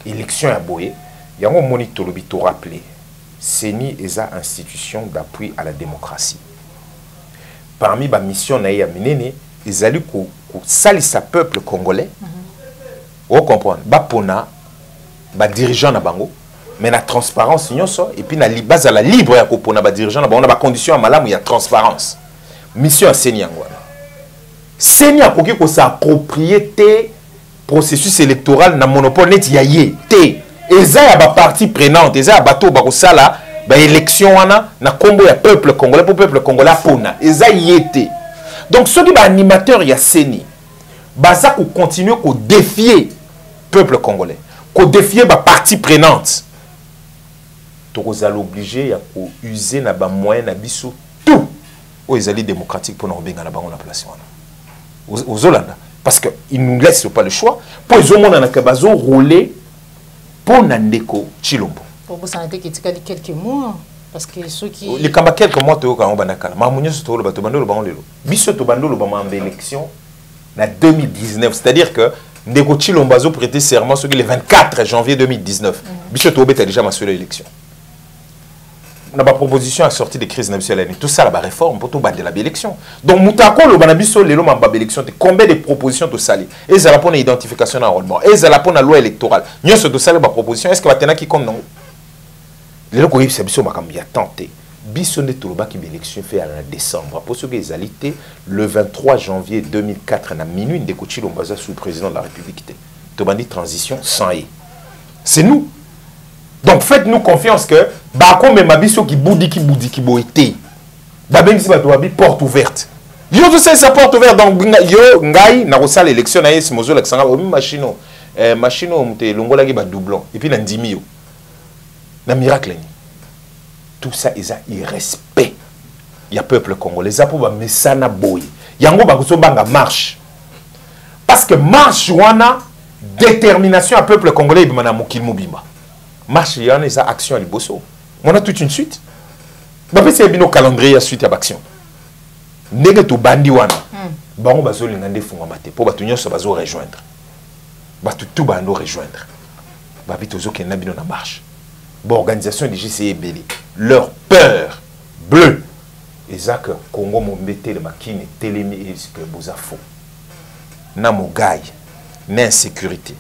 élection ya boye yango moni tolobi to rappeler CENI eza institution d'appui à la démocratie parmi ba mission na ya minene ezali ko salisa peuple congolais on comprend ba pona ba dirigeant na bango mais la transparence et puis la base à la libre ya kopona ba dirigeant on a ba condition à malamu ya transparence mission à CENI ngwana CENI akoki ko s'approprier processus électoral na monopole net ya ye te eza ya ba partie prenante eza ya bato ba ko sala ba élection wana na kombo ya peuple congolais pour peuple congolais pona eza yete donc ceux qui ba animateur ya CENI baza ko continuer ko défier peuple congolais ko défier ba partie prenante tokozala l'obligé à user na ba moyen na biso tout aux alliés démocratiques pour nous benga na bango na place wana aux Hollande Parce qu'ils ne nous laissent pas le choix. Pour les hommes, on a un roulé pour Nandeko Chilombo. Pour vous, ça a été quelques mois. Parce que ceux qui... Les quelques mois, tu as dit, Mamounio, c'est tout le bâtiment. Biso Tobando, le bâtiment d'élection, en 2019. C'est-à-dire que Ndeko Chilombo a prêté serment sur le 24 janvier 2019. Biso Tobé a déjà mentionné l'élection. On a ma proposition à sortir des crises nationales. Tout ça, la réforme pour tout battre la élection. Donc, Moutako, le banabiso, les lois en élection, combien de propositions de sali? Et ça pour l'identification d'enrôlement. Et ça pour la loi électorale. Nous, ce de ça, la proposition, est-ce que va tenir qui compte non? Les lois qui sont biso, il y a tenté. Biso de tout le qui l'élection fait en décembre. Pour ceux qui ont été le 23 janvier 2004, à minuit, de Kochi Lombaza sous le président de la République. Tu as dit transition sans et. C'est nous. Donc faites-nous confiance que Bako même Abisso qui boudi qui boité. Babeng si batoabi porte ouverte. Yo tout ça porte ouverte donc yo ngai na rosala l'élection na yes mozo la sanga omi machino machino mte longola ki ba doublon et puis na ndimi yo. Na miracle ni. Tout ça est irrespect. Il y a peuple congolais za pour ba mesana boy. Yango ba kuso banga marche. Parce que marche wana détermination à peuple congolais bimana mokil mobimba. Marche il y a des actions à l'Iboso. On a toute une suite. C'est un calendrier à suite à l'action. Nègre to bandi wana. Bango bazo lingande funga mate pour batunyo so bazo rejoindre. Batu tout bando rejoindre. Babi tozo kena bino na marche. Bon organisation du JCE belé. Leur peur bleue. Et ça que Congo mombete le makine télémi et ce que boza faux. Na mo gaï, na insécurité.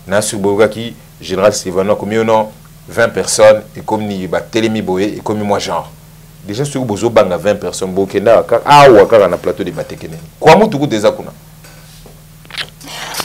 Na suboga qui général Sylvano comme non 20 personnes et comme ni ba télémi boé et comme moi genre. Déjà sur bozo banga 20 personnes bokenda ah ou aka na plateau de batekene. Kwa mutu ku déjà kuna.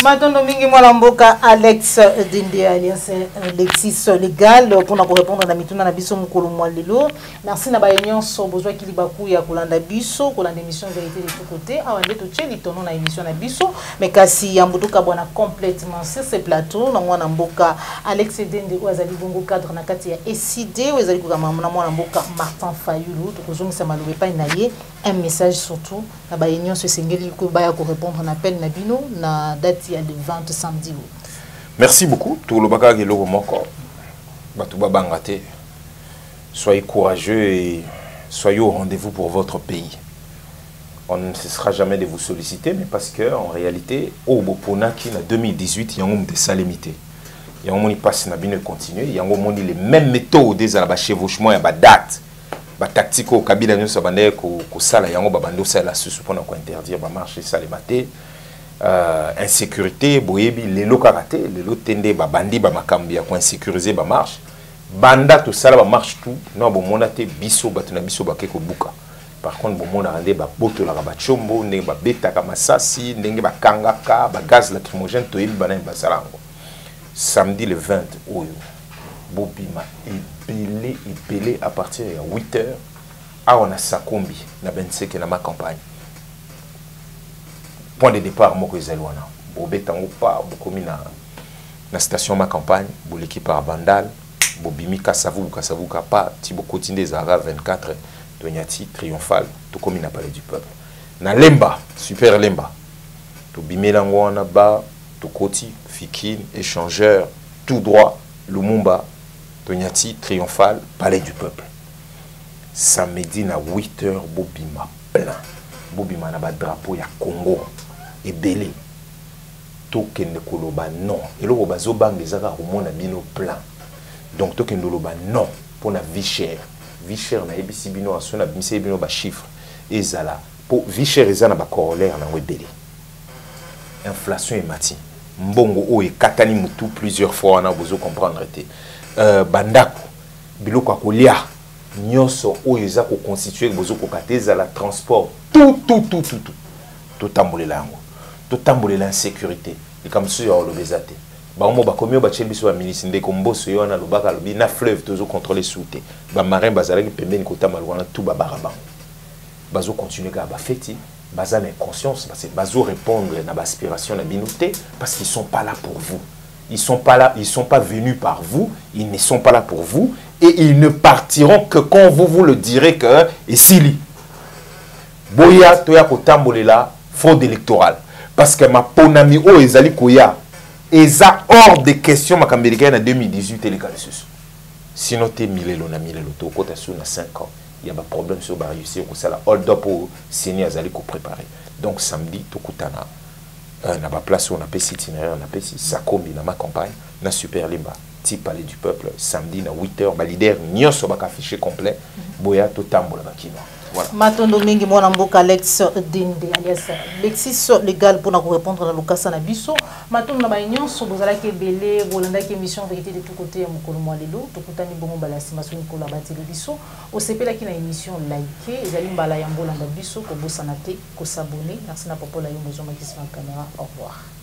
Maintenant, mingi mwalamboka Alex Dende alias Alexis Légal pour nous répondre à mituna na biso mukolo mwalelo. Merci na ba nyonso besoin kili baku ya kolanda biso, kolanda émission vérité de tous côtés. Awande to tcheli tono na émission na biso, mais kasi yambutuka bwana complètement sur ce plateau na mwana mboka Alex Dende oazali bongo cadre na kati ya SID, oazali ko kama na mwana mboka Martin Fayulu to kozongisa malobe pa na ye un message surtout na ba nyonso sengeli ko ba ya ko répondre na appel na bino na date de vente samedi. Merci beaucoup. Tout le bagage est logo moko. Batouba bangate. Soyez courageux et soyez au rendez-vous pour votre pays. On ne cessera jamais de vous solliciter, mais parce que en réalité, au Boponaki, en 2018, il y a un de salimité. Il y a un monde qui passe na bien continuer. Il y a un monde les mêmes méthodes des à la chevauchement et à date. Ba tactique au Kabila nous sabandé ko sala yango babando sala susu pour interdire ba marché ça les maté. Insécurité boyebi lelo karaté lelo tende ba bandi ba makambi ya ko insécuriser ba marche banda to sala ba marche tout non bon monate biso batuna biso ba keko buka par contre bon mona rande ba boto la ba chombo ne ba beta ka masasi ndenge ba kangaka ba gaz lacrymogène to yebi bana ba salango samedi le 20 oyo bobima epelé à partir de 8h à on a Sakombi na benseke na ma campagne. Point de départ moko ezelwana bobetango pa bokomi na station ma campagne boleki par bandal bobimi kasavu ka pa ti bokotinde zara 24 tonyati triomphal to komi na palais du peuple na lemba super lemba to bimela ngwana ba to koti fikine échangeur tout droit Lumumba tonyati triomphal palais du peuple samedi na 8h bobima plein bobima na ba drapeau ya Congo et belé tokende koloba non et le bazo bang les aga romona bino plein donc tokende koloba non pour la vie chère na ebisi bino asona bimisi bino ba chiffre ezala pour vie chère ezana ba corollaire na webele inflation et mati mbongo o e katani mutu plusieurs fois na bozo comprendre te bandako biloko akolia nyoso o eza ko constituer bozo ko kateza la transport tout tambolela yango tamboler l'insécurité et comme ça le bezate ba mo ba komi ba tchebiso ba ministre ndeko mboso yo na lobaka lobi na fleuve tozo contrôler souté ba marin bazalaki pembeni kota malwana tout ba baraba bazo continuer ka ba feti bazana conscience parce que bazo répondre na ba aspiration na binoté parce qu'ils sont pas là pour vous, ils sont pas là, ils sont pas venus par vous, ils ne sont pas là pour vous et ils ne partiront que quand vous le direz que et sili boya toya ko tambolela fraude électorale. parce que ma ponami o ezali koya eza hors de question makambelika na 2018 les kalesus sinon te milelo na milelo to kota sur na 5 ans il y a un problème sur ba réussir ko sala hold up pour signer azali ko préparer donc samedi to kutana na ba place on appelle itinéraire on appelle ça combi na ma campagne na super limba ti palais du peuple samedi na 8h ba leader nyonso ba affiché complet boya to tambola ba kino. Voilà. Matondo mingi mwana mboka Alex Dende alias Lexis légal pour nous répondre à Lucas Nabiso. Matondo na baignon so bozala ke belé bolanda ke émission vérité de tout côté mokolo moi lelo to kutani bongo bala simation ko la bateli biso o sepela ki na émission liker ezali mbala ya mbolanda biso ko bosana te ko s'abonner merci na popola yo mozo makisi na caméra au revoir.